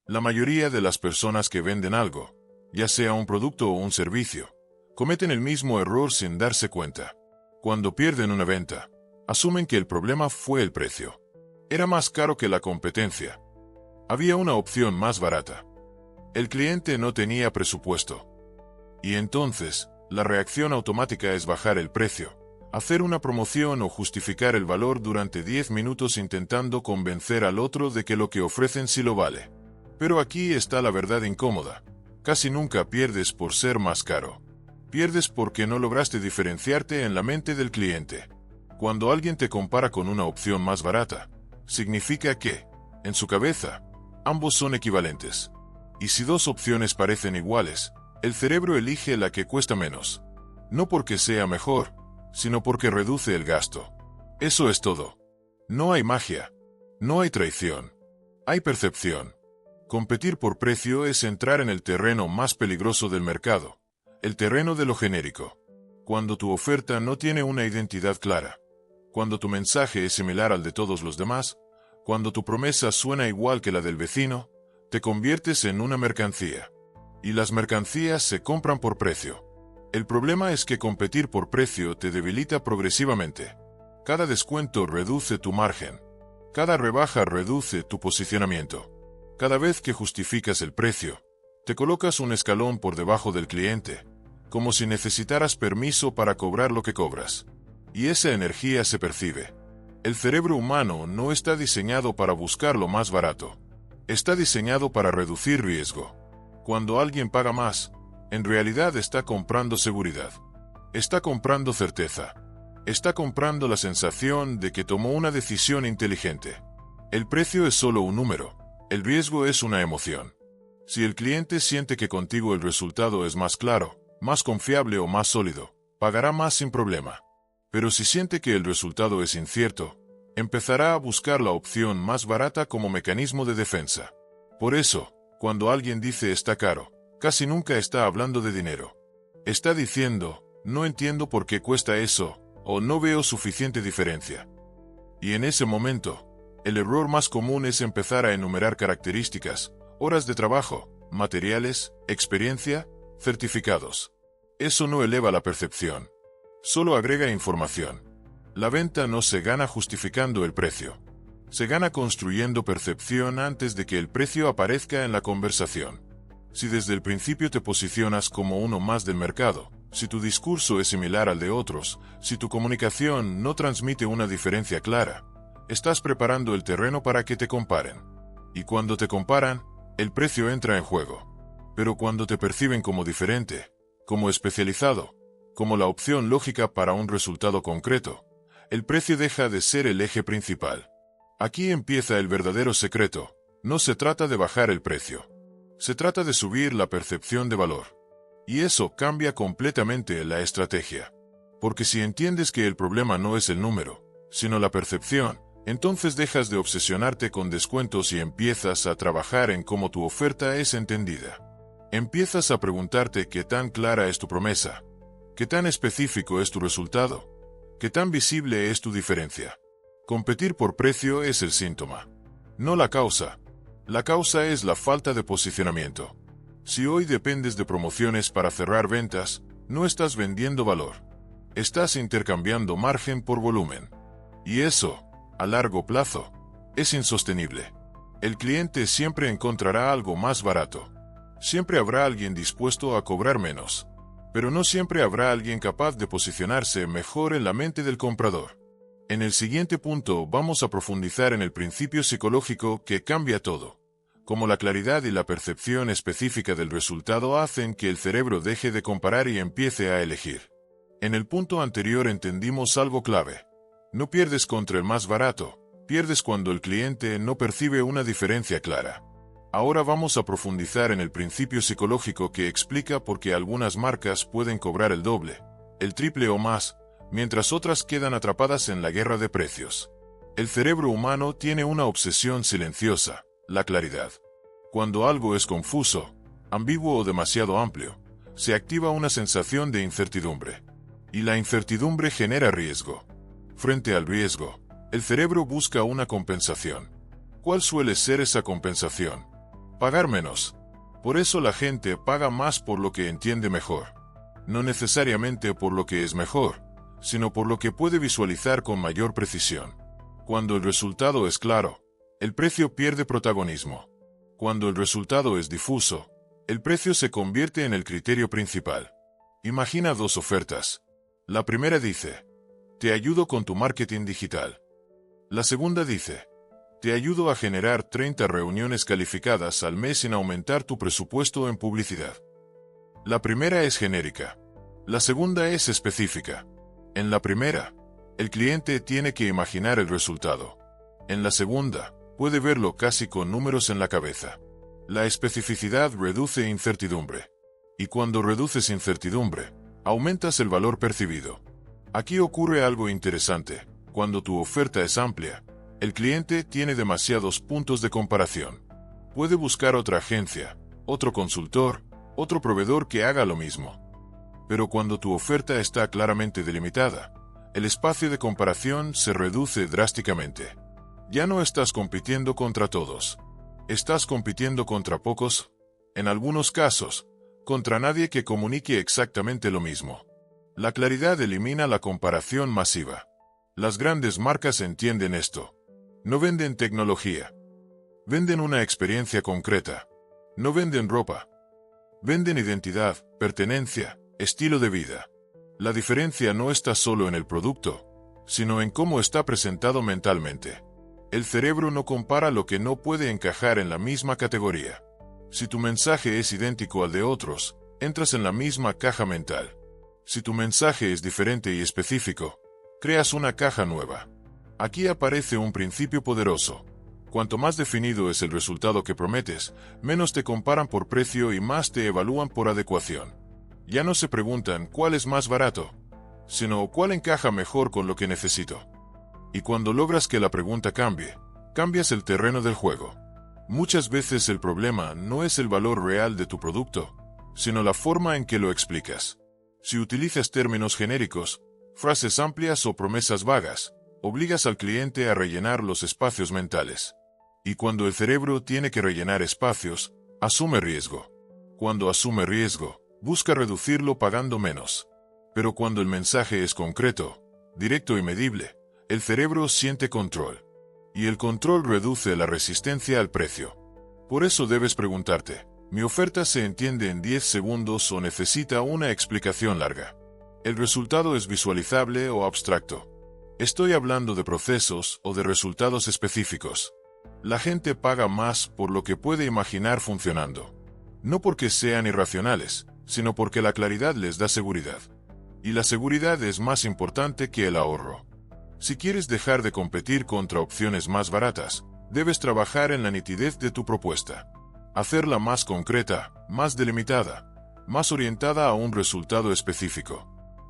La mayoría de las personas que venden algo, ya sea un producto o un servicio, cometen el mismo error sin darse cuenta. Cuando pierden una venta, asumen que el problema fue el precio. Era más caro que la competencia. Había una opción más barata. El cliente no tenía presupuesto. Y entonces, la reacción automática es bajar el precio, hacer una promoción o justificar el valor durante 10 minutos intentando convencer al otro de que lo que ofrecen sí lo vale. Pero aquí está la verdad incómoda. Casi nunca pierdes por ser más caro. Pierdes porque no lograste diferenciarte en la mente del cliente. Cuando alguien te compara con una opción más barata, significa que, en su cabeza, ambos son equivalentes. Y si dos opciones parecen iguales, el cerebro elige la que cuesta menos. No porque sea mejor, sino porque reduce el gasto. Eso es todo. No hay magia. No hay traición. Hay percepción. Competir por precio es entrar en el terreno más peligroso del mercado, el terreno de lo genérico. Cuando tu oferta no tiene una identidad clara, cuando tu mensaje es similar al de todos los demás, cuando tu promesa suena igual que la del vecino, te conviertes en una mercancía. Y las mercancías se compran por precio. El problema es que competir por precio te debilita progresivamente. Cada descuento reduce tu margen. Cada rebaja reduce tu posicionamiento. Cada vez que justificas el precio, te colocas un escalón por debajo del cliente, como si necesitaras permiso para cobrar lo que cobras. Y esa energía se percibe. El cerebro humano no está diseñado para buscar lo más barato. Está diseñado para reducir riesgo. Cuando alguien paga más, en realidad está comprando seguridad. Está comprando certeza. Está comprando la sensación de que tomó una decisión inteligente. El precio es solo un número. El riesgo es una emoción. Si el cliente siente que contigo el resultado es más claro, más confiable o más sólido, pagará más sin problema. Pero si siente que el resultado es incierto, empezará a buscar la opción más barata como mecanismo de defensa. Por eso, cuando alguien dice está caro, casi nunca está hablando de dinero. Está diciendo, no entiendo por qué cuesta eso, o no veo suficiente diferencia. Y en ese momento, el error más común es empezar a enumerar características, horas de trabajo, materiales, experiencia, certificados. Eso no eleva la percepción. Solo agrega información. La venta no se gana justificando el precio. Se gana construyendo percepción antes de que el precio aparezca en la conversación. Si desde el principio te posicionas como uno más del mercado, si tu discurso es similar al de otros, si tu comunicación no transmite una diferencia clara, estás preparando el terreno para que te comparen. Y cuando te comparan, el precio entra en juego. Pero cuando te perciben como diferente, como especializado, como la opción lógica para un resultado concreto, el precio deja de ser el eje principal. Aquí empieza el verdadero secreto. No se trata de bajar el precio. Se trata de subir la percepción de valor. Y eso cambia completamente la estrategia. Porque si entiendes que el problema no es el número, sino la percepción, entonces dejas de obsesionarte con descuentos y empiezas a trabajar en cómo tu oferta es entendida. Empiezas a preguntarte qué tan clara es tu promesa, qué tan específico es tu resultado, qué tan visible es tu diferencia. Competir por precio es el síntoma, no la causa. La causa es la falta de posicionamiento. Si hoy dependes de promociones para cerrar ventas, no estás vendiendo valor. Estás intercambiando margen por volumen. Y eso, a largo plazo, es insostenible. El cliente siempre encontrará algo más barato. Siempre habrá alguien dispuesto a cobrar menos. Pero no siempre habrá alguien capaz de posicionarse mejor en la mente del comprador. En el siguiente punto vamos a profundizar en el principio psicológico que cambia todo. Cómo la claridad y la percepción específica del resultado hacen que el cerebro deje de comparar y empiece a elegir. En el punto anterior entendimos algo clave. No pierdes contra el más barato, pierdes cuando el cliente no percibe una diferencia clara. Ahora vamos a profundizar en el principio psicológico que explica por qué algunas marcas pueden cobrar el doble, el triple o más, mientras otras quedan atrapadas en la guerra de precios. El cerebro humano tiene una obsesión silenciosa, la claridad. Cuando algo es confuso, ambiguo o demasiado amplio, se activa una sensación de incertidumbre. Y la incertidumbre genera riesgo. Frente al riesgo, el cerebro busca una compensación. ¿Cuál suele ser esa compensación? Pagar menos. Por eso la gente paga más por lo que entiende mejor. No necesariamente por lo que es mejor, sino por lo que puede visualizar con mayor precisión. Cuando el resultado es claro, el precio pierde protagonismo. Cuando el resultado es difuso, el precio se convierte en el criterio principal. Imagina dos ofertas. La primera dice, te ayudo con tu marketing digital. La segunda dice, te ayudo a generar 30 reuniones calificadas al mes sin aumentar tu presupuesto en publicidad. La primera es genérica. La segunda es específica. En la primera, el cliente tiene que imaginar el resultado. En la segunda, puede verlo casi con números en la cabeza. La especificidad reduce incertidumbre. Y cuando reduces incertidumbre, aumentas el valor percibido. Aquí ocurre algo interesante. Cuando tu oferta es amplia, el cliente tiene demasiados puntos de comparación. Puede buscar otra agencia, otro consultor, otro proveedor que haga lo mismo. Pero cuando tu oferta está claramente delimitada, el espacio de comparación se reduce drásticamente. Ya no estás compitiendo contra todos. Estás compitiendo contra pocos, en algunos casos, contra nadie que comunique exactamente lo mismo. La claridad elimina la comparación masiva. Las grandes marcas entienden esto. No venden tecnología. Venden una experiencia concreta. No venden ropa. Venden identidad, pertenencia, estilo de vida. La diferencia no está solo en el producto, sino en cómo está presentado mentalmente. El cerebro no compara lo que no puede encajar en la misma categoría. Si tu mensaje es idéntico al de otros, entras en la misma caja mental. Si tu mensaje es diferente y específico, creas una caja nueva. Aquí aparece un principio poderoso. Cuanto más definido es el resultado que prometes, menos te comparan por precio y más te evalúan por adecuación. Ya no se preguntan cuál es más barato, sino cuál encaja mejor con lo que necesito. Y cuando logras que la pregunta cambie, cambias el terreno del juego. Muchas veces el problema no es el valor real de tu producto, sino la forma en que lo explicas. Si utilizas términos genéricos, frases amplias o promesas vagas, obligas al cliente a rellenar los espacios mentales. Y cuando el cerebro tiene que rellenar espacios, asume riesgo. Cuando asume riesgo, busca reducirlo pagando menos. Pero cuando el mensaje es concreto, directo y medible, el cerebro siente control. Y el control reduce la resistencia al precio. Por eso debes preguntarte, ¿mi oferta se entiende en 10 segundos o necesita una explicación larga? ¿El resultado es visualizable o abstracto? ¿Estoy hablando de procesos o de resultados específicos? La gente paga más por lo que puede imaginar funcionando. No porque sean irracionales, sino porque la claridad les da seguridad. Y la seguridad es más importante que el ahorro. Si quieres dejar de competir contra opciones más baratas, debes trabajar en la nitidez de tu propuesta. Hacerla más concreta, más delimitada, más orientada a un resultado específico.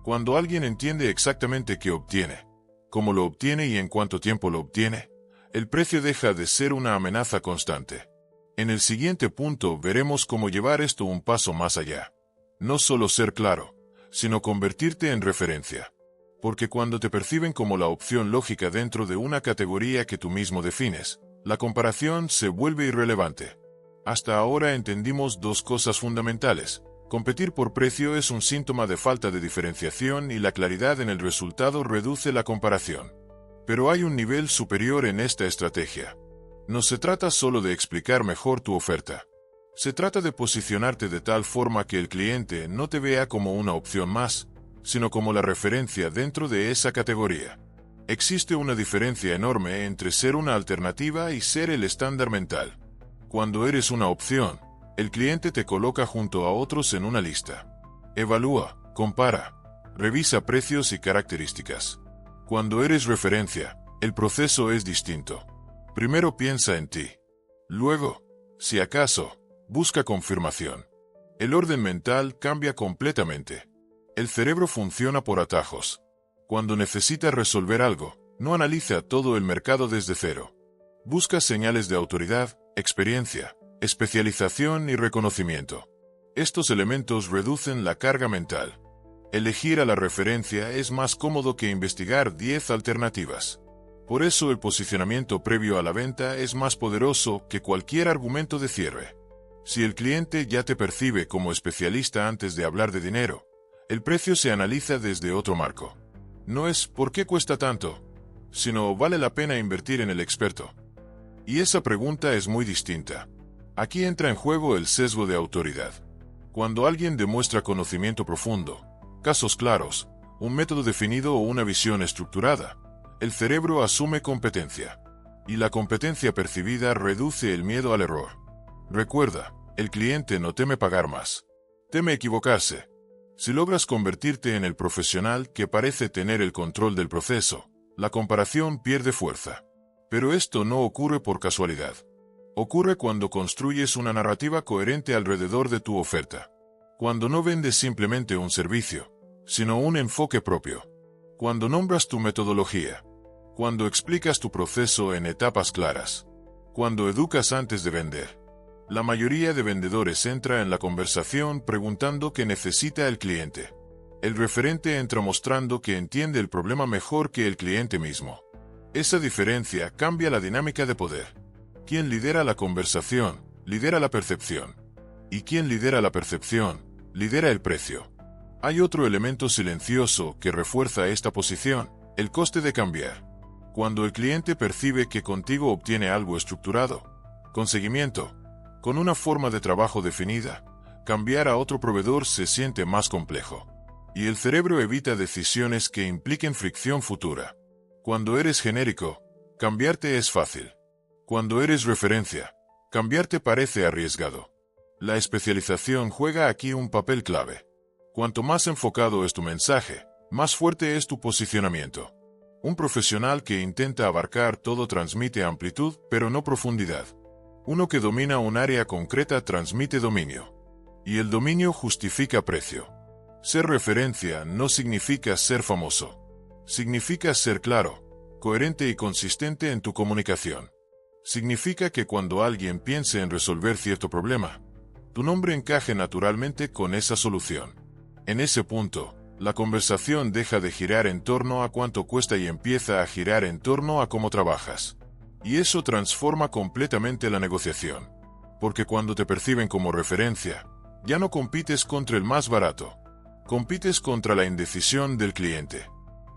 Cuando alguien entiende exactamente qué obtiene, cómo lo obtiene y en cuánto tiempo lo obtiene, el precio deja de ser una amenaza constante. En el siguiente punto veremos cómo llevar esto un paso más allá. No solo ser claro, sino convertirte en referencia. Porque cuando te perciben como la opción lógica dentro de una categoría que tú mismo defines, la comparación se vuelve irrelevante. Hasta ahora entendimos dos cosas fundamentales. Competir por precio es un síntoma de falta de diferenciación y la claridad en el resultado reduce la comparación. Pero hay un nivel superior en esta estrategia. No se trata solo de explicar mejor tu oferta. Se trata de posicionarte de tal forma que el cliente no te vea como una opción más, sino como la referencia dentro de esa categoría. Existe una diferencia enorme entre ser una alternativa y ser el estándar mental. Cuando eres una opción, el cliente te coloca junto a otros en una lista. Evalúa, compara, revisa precios y características. Cuando eres referencia, el proceso es distinto. Primero piensa en ti. Luego, si acaso, busca confirmación. El orden mental cambia completamente. El cerebro funciona por atajos. Cuando necesita resolver algo, no analiza todo el mercado desde cero. Busca señales de autoridad, experiencia, especialización y reconocimiento. Estos elementos reducen la carga mental. Elegir a la referencia es más cómodo que investigar 10 alternativas. Por eso el posicionamiento previo a la venta es más poderoso que cualquier argumento de cierre. Si el cliente ya te percibe como especialista antes de hablar de dinero, el precio se analiza desde otro marco. No es ¿por qué cuesta tanto?, sino ¿vale la pena invertir en el experto? Y esa pregunta es muy distinta. Aquí entra en juego el sesgo de autoridad. Cuando alguien demuestra conocimiento profundo, casos claros, un método definido o una visión estructurada, el cerebro asume competencia. Y la competencia percibida reduce el miedo al error. Recuerda, el cliente no teme pagar más. Teme equivocarse. Si logras convertirte en el profesional que parece tener el control del proceso, la comparación pierde fuerza. Pero esto no ocurre por casualidad. Ocurre cuando construyes una narrativa coherente alrededor de tu oferta. Cuando no vendes simplemente un servicio, sino un enfoque propio. Cuando nombras tu metodología. Cuando explicas tu proceso en etapas claras. Cuando educas antes de vender. La mayoría de vendedores entra en la conversación preguntando qué necesita el cliente. El referente entra mostrando que entiende el problema mejor que el cliente mismo. Esa diferencia cambia la dinámica de poder. Quien lidera la conversación, lidera la percepción. Y quien lidera la percepción, lidera el precio. Hay otro elemento silencioso que refuerza esta posición, el coste de cambiar. Cuando el cliente percibe que contigo obtiene algo estructurado, con seguimiento, con una forma de trabajo definida, cambiar a otro proveedor se siente más complejo. Y el cerebro evita decisiones que impliquen fricción futura. Cuando eres genérico, cambiarte es fácil. Cuando eres referencia, cambiarte parece arriesgado. La especialización juega aquí un papel clave. Cuanto más enfocado es tu mensaje, más fuerte es tu posicionamiento. Un profesional que intenta abarcar todo transmite amplitud, pero no profundidad. Uno que domina un área concreta transmite dominio. Y el dominio justifica precio. Ser referencia no significa ser famoso. Significa ser claro, coherente y consistente en tu comunicación. Significa que cuando alguien piense en resolver cierto problema, tu nombre encaje naturalmente con esa solución. En ese punto, la conversación deja de girar en torno a cuánto cuesta y empieza a girar en torno a cómo trabajas. Y eso transforma completamente la negociación. Porque cuando te perciben como referencia, ya no compites contra el más barato. Compites contra la indecisión del cliente.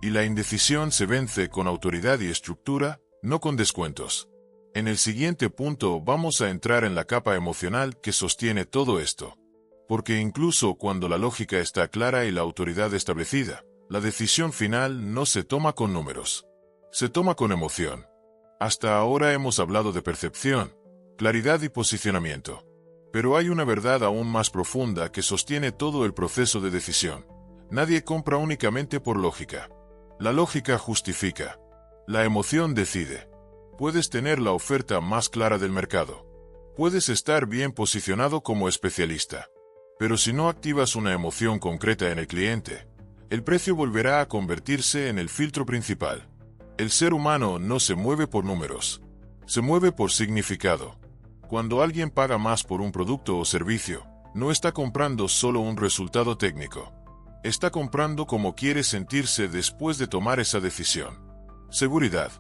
Y la indecisión se vence con autoridad y estructura, no con descuentos. En el siguiente punto vamos a entrar en la capa emocional que sostiene todo esto. Porque incluso cuando la lógica está clara y la autoridad establecida, la decisión final no se toma con números. Se toma con emoción. Hasta ahora hemos hablado de percepción, claridad y posicionamiento. Pero hay una verdad aún más profunda que sostiene todo el proceso de decisión. Nadie compra únicamente por lógica. La lógica justifica. La emoción decide. Puedes tener la oferta más clara del mercado. Puedes estar bien posicionado como especialista. Pero si no activas una emoción concreta en el cliente, el precio volverá a convertirse en el filtro principal. El ser humano no se mueve por números. Se mueve por significado. Cuando alguien paga más por un producto o servicio, no está comprando solo un resultado técnico. Está comprando cómo quiere sentirse después de tomar esa decisión. Seguridad,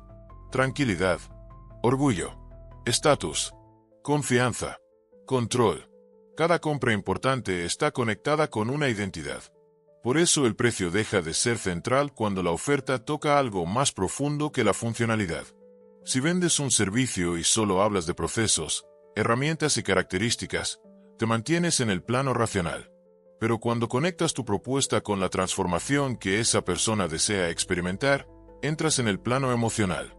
tranquilidad, orgullo, estatus, confianza, control. Cada compra importante está conectada con una identidad. Por eso el precio deja de ser central cuando la oferta toca algo más profundo que la funcionalidad. Si vendes un servicio y solo hablas de procesos, herramientas y características, te mantienes en el plano racional. Pero cuando conectas tu propuesta con la transformación que esa persona desea experimentar, entras en el plano emocional.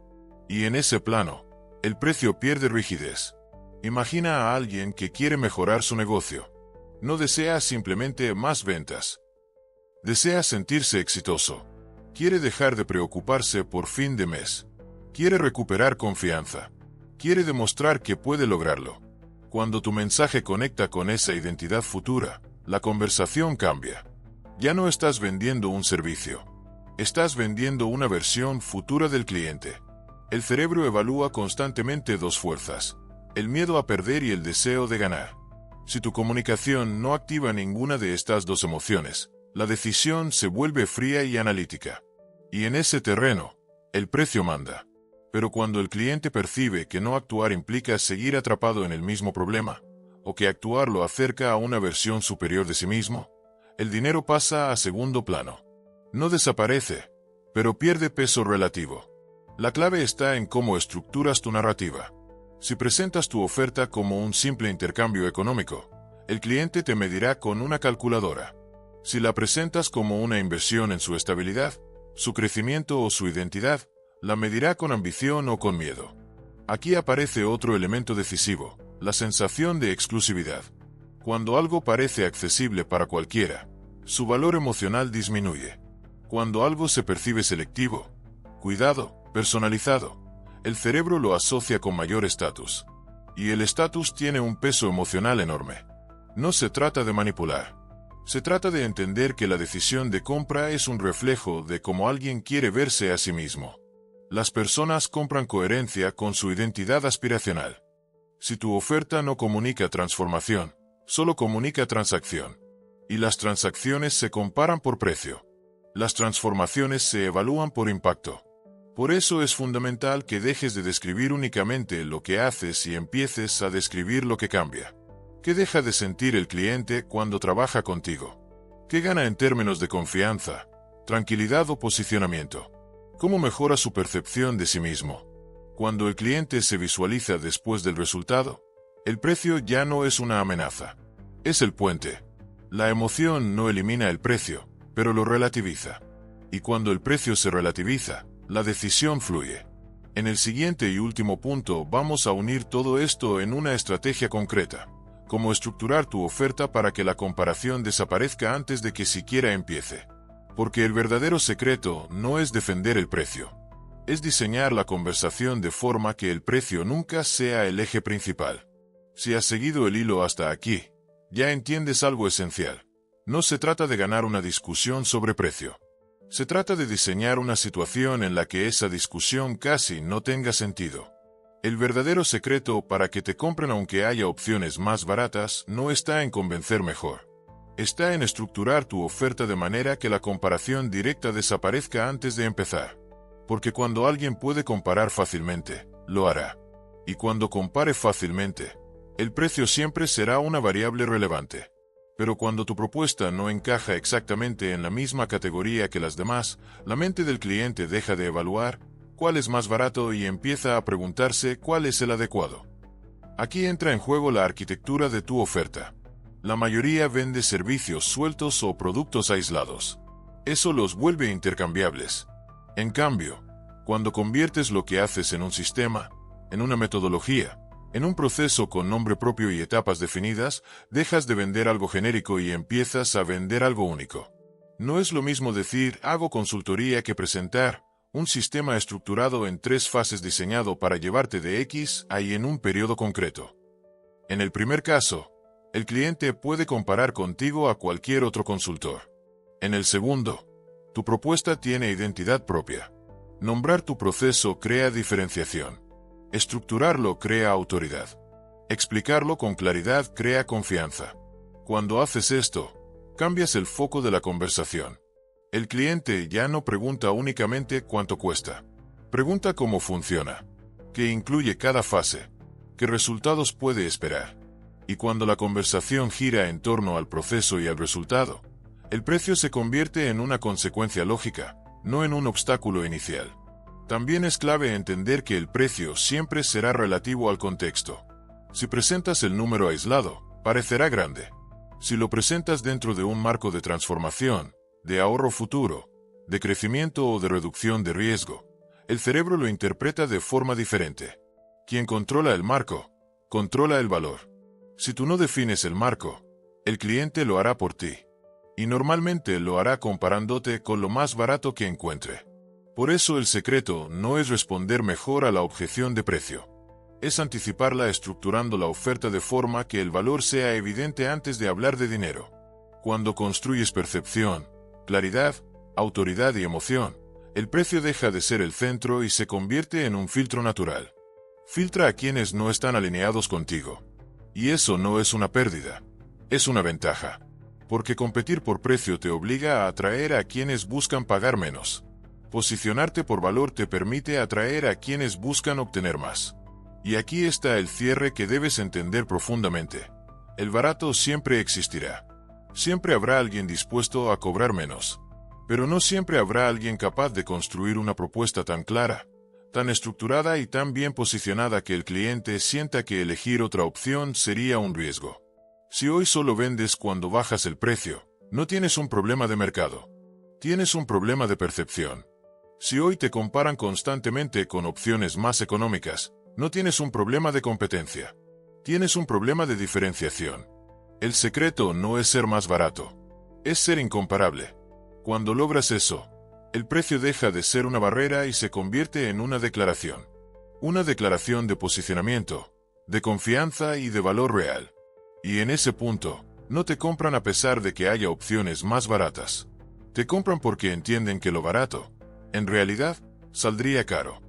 Y en ese plano, el precio pierde rigidez. Imagina a alguien que quiere mejorar su negocio. No desea simplemente más ventas. Desea sentirse exitoso. Quiere dejar de preocuparse por fin de mes. Quiere recuperar confianza. Quiere demostrar que puede lograrlo. Cuando tu mensaje conecta con esa identidad futura, la conversación cambia. Ya no estás vendiendo un servicio. Estás vendiendo una versión futura del cliente. El cerebro evalúa constantemente dos fuerzas: el miedo a perder y el deseo de ganar. Si tu comunicación no activa ninguna de estas dos emociones, la decisión se vuelve fría y analítica. Y en ese terreno, el precio manda. Pero cuando el cliente percibe que no actuar implica seguir atrapado en el mismo problema, o que actuar lo acerca a una versión superior de sí mismo, el dinero pasa a segundo plano. No desaparece, pero pierde peso relativo. La clave está en cómo estructuras tu narrativa. Si presentas tu oferta como un simple intercambio económico, el cliente te medirá con una calculadora. Si la presentas como una inversión en su estabilidad, su crecimiento o su identidad, la medirá con ambición o con miedo. Aquí aparece otro elemento decisivo, la sensación de exclusividad. Cuando algo parece accesible para cualquiera, su valor emocional disminuye. Cuando algo se percibe selectivo, cuidado, personalizado, el cerebro lo asocia con mayor estatus. Y el estatus tiene un peso emocional enorme. No se trata de manipular. Se trata de entender que la decisión de compra es un reflejo de cómo alguien quiere verse a sí mismo. Las personas compran coherencia con su identidad aspiracional. Si tu oferta no comunica transformación, solo comunica transacción. Y las transacciones se comparan por precio. Las transformaciones se evalúan por impacto. Por eso es fundamental que dejes de describir únicamente lo que haces y empieces a describir lo que cambia. ¿Qué deja de sentir el cliente cuando trabaja contigo? ¿Qué gana en términos de confianza, tranquilidad o posicionamiento? ¿Cómo mejora su percepción de sí mismo? Cuando el cliente se visualiza después del resultado, el precio ya no es una amenaza. Es el puente. La emoción no elimina el precio, pero lo relativiza. Y cuando el precio se relativiza, la decisión fluye. En el siguiente y último punto vamos a unir todo esto en una estrategia concreta. Cómo estructurar tu oferta para que la comparación desaparezca antes de que siquiera empiece. Porque el verdadero secreto no es defender el precio. Es diseñar la conversación de forma que el precio nunca sea el eje principal. Si has seguido el hilo hasta aquí, ya entiendes algo esencial. No se trata de ganar una discusión sobre precio. Se trata de diseñar una situación en la que esa discusión casi no tenga sentido. El verdadero secreto para que te compren aunque haya opciones más baratas no está en convencer mejor. Está en estructurar tu oferta de manera que la comparación directa desaparezca antes de empezar. Porque cuando alguien puede comparar fácilmente, lo hará. Y cuando compare fácilmente, el precio siempre será una variable relevante. Pero cuando tu propuesta no encaja exactamente en la misma categoría que las demás, la mente del cliente deja de evaluar cuál es más barato y empieza a preguntarse cuál es el adecuado. Aquí entra en juego la arquitectura de tu oferta. La mayoría vende servicios sueltos o productos aislados. Eso los vuelve intercambiables. En cambio, cuando conviertes lo que haces en un sistema, en una metodología, en un proceso con nombre propio y etapas definidas, dejas de vender algo genérico y empiezas a vender algo único. No es lo mismo decir hago consultoría que presentar un sistema estructurado en 3 fases diseñado para llevarte de X a Y en un periodo concreto. En el primer caso, el cliente puede comparar contigo a cualquier otro consultor. En el segundo, tu propuesta tiene identidad propia. Nombrar tu proceso crea diferenciación. Estructurarlo crea autoridad. Explicarlo con claridad crea confianza. Cuando haces esto, cambias el foco de la conversación. El cliente ya no pregunta únicamente cuánto cuesta. Pregunta cómo funciona, qué incluye cada fase, qué resultados puede esperar. Y cuando la conversación gira en torno al proceso y al resultado, el precio se convierte en una consecuencia lógica, no en un obstáculo inicial. También es clave entender que el precio siempre será relativo al contexto. Si presentas el número aislado, parecerá grande. Si lo presentas dentro de un marco de transformación, de ahorro futuro, de crecimiento o de reducción de riesgo, el cerebro lo interpreta de forma diferente. Quien controla el marco, controla el valor. Si tú no defines el marco, el cliente lo hará por ti. Y normalmente lo hará comparándote con lo más barato que encuentre. Por eso el secreto no es responder mejor a la objeción de precio. Es anticiparla estructurando la oferta de forma que el valor sea evidente antes de hablar de dinero. Cuando construyes percepción, claridad, autoridad y emoción, el precio deja de ser el centro y se convierte en un filtro natural. Filtra a quienes no están alineados contigo. Y eso no es una pérdida, es una ventaja. Porque competir por precio te obliga a atraer a quienes buscan pagar menos. Posicionarte por valor te permite atraer a quienes buscan obtener más. Y aquí está el cierre que debes entender profundamente. El barato siempre existirá. Siempre habrá alguien dispuesto a cobrar menos. Pero no siempre habrá alguien capaz de construir una propuesta tan clara, tan estructurada y tan bien posicionada que el cliente sienta que elegir otra opción sería un riesgo. Si hoy solo vendes cuando bajas el precio, no tienes un problema de mercado. Tienes un problema de percepción. Si hoy te comparan constantemente con opciones más económicas, no tienes un problema de competencia. Tienes un problema de diferenciación. El secreto no es ser más barato, es ser incomparable. Cuando logras eso, el precio deja de ser una barrera y se convierte en una declaración. Una declaración de posicionamiento, de confianza y de valor real. Y en ese punto, no te compran a pesar de que haya opciones más baratas. Te compran porque entienden que lo barato, en realidad, saldría caro.